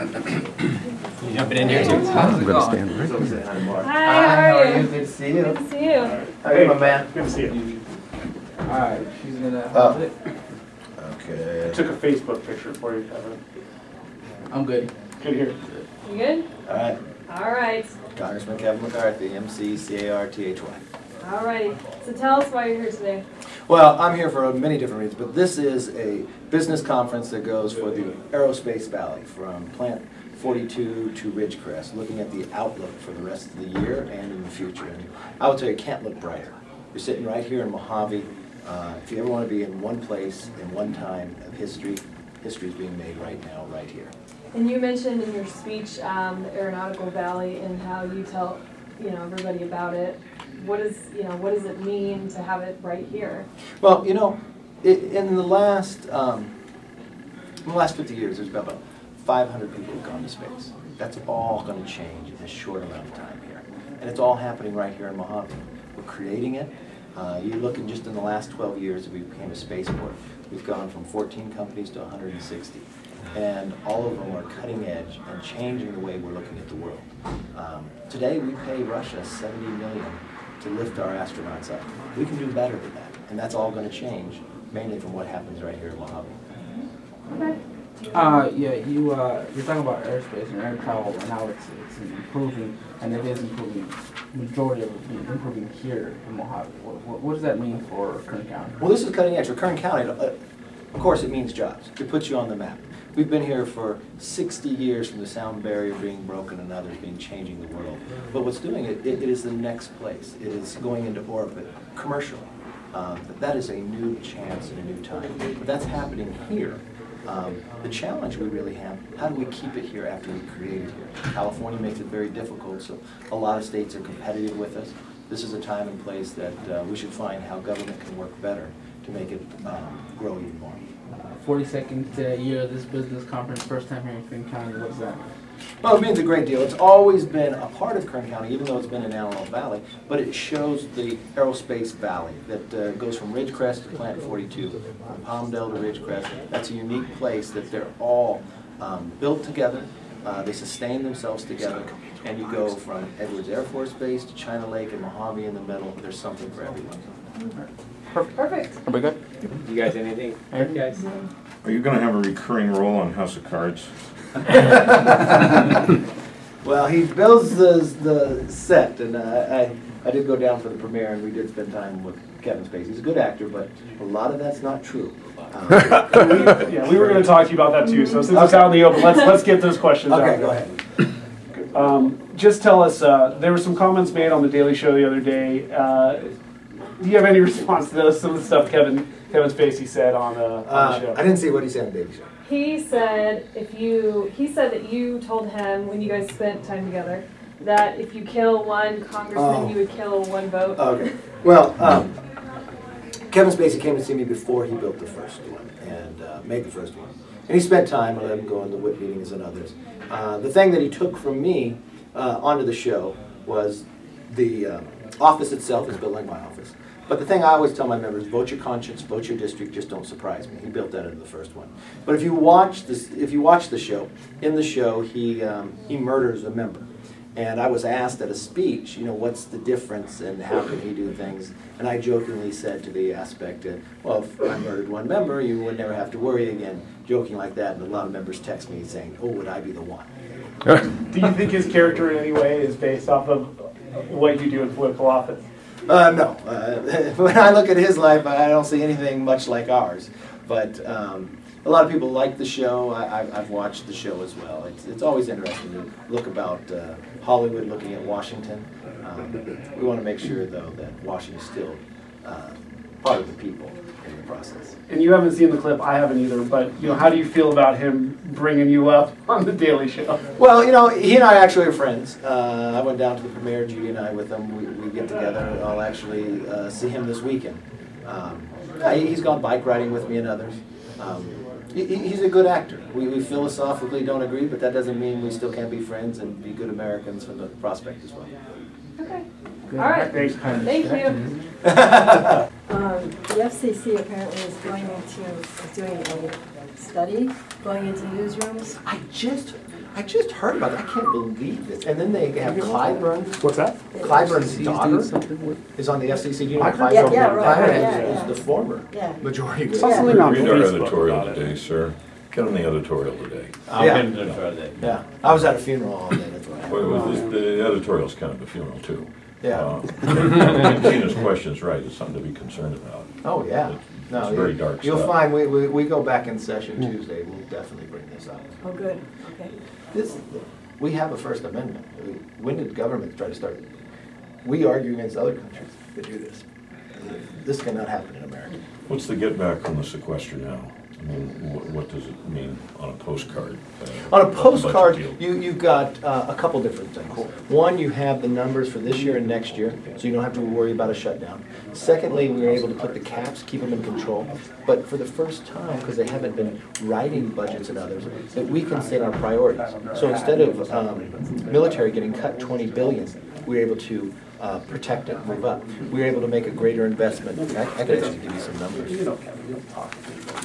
You jumping in here too? I'm going to stand right here. Hi, how are you? Good to see you. Good to see you. How are you, my man? Good to see you. Alright, she's gonna hold it. I took a Facebook picture for you, Kevin. I'm good. Good here. You good? Alright. All right. Congressman Kevin McCarthy, MC CARTHY. All righty. So tell us why you're here today. Well, I'm here for many different reasons, but this is a business conference that goes for the Aerospace Valley from Plant 42 to Ridgecrest, looking at the outlook for the rest of the year and in the future. And I will tell you, it can't look brighter. You're sitting right here in Mojave. If you ever want to be in one place, in one time of history, history is being made right now, right here. And you mentioned in your speech the Aeronautical Valley and how you tell everybody about it. What does it mean to have it right here? Well, in the last 50 years, there's about 500 people who've gone to space. That's all going to change in a short amount of time here, and it's all happening right here in Mojave. We're creating it. You look at just in the last 12 years that we became a spaceport. We've gone from 14 companies to 160. And all of them are cutting edge and changing the way we're looking at the world. Today we pay Russia $70 million to lift our astronauts up. We can do better than that, and that's all going to change, mainly from what happens right here in Mojave. Okay. You're talking about aerospace and air travel, and how it's improving, and it is improving. Majority of it is improving here in Mojave. What does that mean for Kern County? Well, this is cutting edge. For Kern County, of course, it means jobs. It puts you on the map. We've been here for 60 years from the sound barrier being broken and others being changing the world. But what's doing it is the next place. It is going into orbit commercially. That is a new chance and a new time. But that's happening here. The challenge we really have, how do we keep it here after we create it here? California makes it very difficult, so a lot of states are competitive with us. This is a time and place that we should find how government can work better to make it grow even more. 42nd year of this business conference, first time here in Kern County. What's that? Well, it means a great deal. It's always been a part of Kern County, even though it's been in Antelope Valley, but it shows the aerospace valley that goes from Ridgecrest to Plant 42, from Palmdale to Ridgecrest. That's a unique place that they're all built together. They sustain themselves together, and you go from Edwards Air Force Base to China Lake and Mojave in the middle. There's something for everyone. Perfect. Are we good? You guys, anything? Guys? Are you going to have a recurring role on House of Cards? Well, he builds the set, and I did go down for the premiere, and we did spend time with Kevin Spacey. He's a good actor, but a lot of that's not true. We were going to talk to you about that too. So since it's out in the open, let's get those questions out. Okay, go ahead. Just tell us, there were some comments made on the Daily Show the other day. Do you have any response to those? Some of the stuff Kevin Spacey said on the show. I didn't see what he said on the Daily Show. He said that you told him when you guys spent time together that if you kill one congressman, you would kill one vote. Okay. Well, Kevin Spacey came to see me before he built the first one and made the first one. And he spent time. I let him go on the WIP meetings and others. The thing that he took from me onto the show was the office itself is built like my office. But the thing I always tell my members, vote your conscience, vote your district, just don't surprise me. He built that into the first one. But if you watch the show, in the show he murders a member. And I was asked at a speech, what's the difference and how can he do things? And I jokingly said to the aspect, well, if I murdered one member, you would never have to worry again. Joking like that, and a lot of members text me saying, oh, would I be the one? Do you think his character in any way is based off of what you do in political office? No. When I look at his life, I don't see anything much like ours. But a lot of people like the show. I've watched the show as well. It's always interesting to look about Hollywood looking at Washington. We want to make sure, though, that Washington is still part of the people in the process. And you haven't seen the clip, I haven't either, but how do you feel about him bringing you up on the Daily Show? Well, he and I actually are friends. I went down to the premiere, Judy and I with him. We get together. I'll actually see him this weekend. He's gone bike riding with me and others. He's a good actor. We philosophically don't agree, but that doesn't mean we still can't be friends and be good Americans from the prospect as well. Okay. All right. Thank you. The FCC apparently is doing a study, going into newsrooms. I just heard about it. I can't believe this. And then they have Clyburn. What's that? Clyburn's daughter is on the FCC. Do you know Clyburn? Yeah, right, Is the former Yeah. majority Saw leader. something on Read our Facebook editorial about it. today, sir. Get on the editorial today. Yeah, I was at a funeral all day. That's why. The editorial's kind of a funeral, too. Yeah. Tina's question's right. It's something to be concerned about. Oh, yeah. No, It's very dark You'll stuff. find we go back in session Tuesday. We'll definitely bring this up. Oh, good, okay. We have a First Amendment. When did government try to start? We argue against other countries that do this. This cannot happen in America. What's the get back from the sequester now? I mean, what does it mean on a postcard? On a postcard, budget deal? you've got a couple different things. One, you have the numbers for this year and next year, so you don't have to worry about a shutdown. Secondly, we were able to put the caps, keep them in control. But for the first time, because they haven't been writing budgets and others, that we can set our priorities. So instead of military getting cut $20 billion, we were able to protect it, move up. We were able to make a greater investment. I could actually give you some numbers. You know, Kevin, you'll talk to people.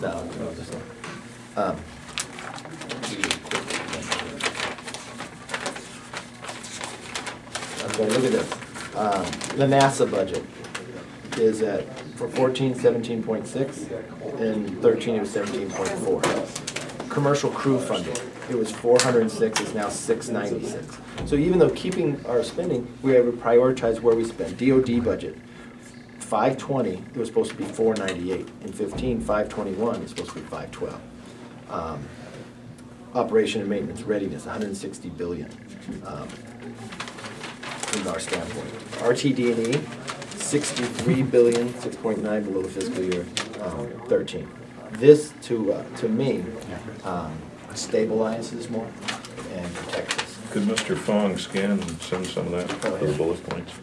No, just okay, look at this. The NASA budget is at, for 14, 17.6, and 13 it was 17.4. Commercial crew funding, it was 406, it's now 696. So even though keeping our spending, we have to prioritize where we spend. DOD budget, 520, it was supposed to be 498. In 15, 521, it's supposed to be 512. Operation and maintenance readiness, 160 billion from our standpoint. RTD&E, 63 billion, 6.9 below the fiscal year 13. This, to me, stabilizes more and protects us. Could Mr. Fong scan and send some of that for the bullet points?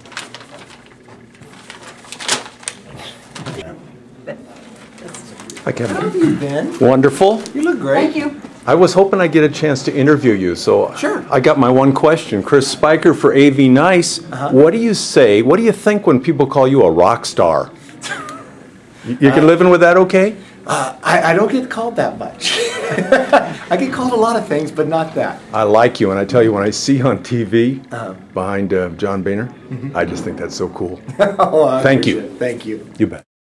Hi, Kevin. How have you been? Wonderful. You look great. Thank you. I was hoping I'd get a chance to interview you, so Sure. I got my one question. Chris Spicher for AV Nice. What do you say, what do you think when people call you a rock star? You living with that okay? I don't get called that much. I get called a lot of things, but not that. I like you, and I tell you, when I see you on TV behind John Boehner, I just think that's so cool. Oh, I Thank you. appreciate it. Thank you. You bet.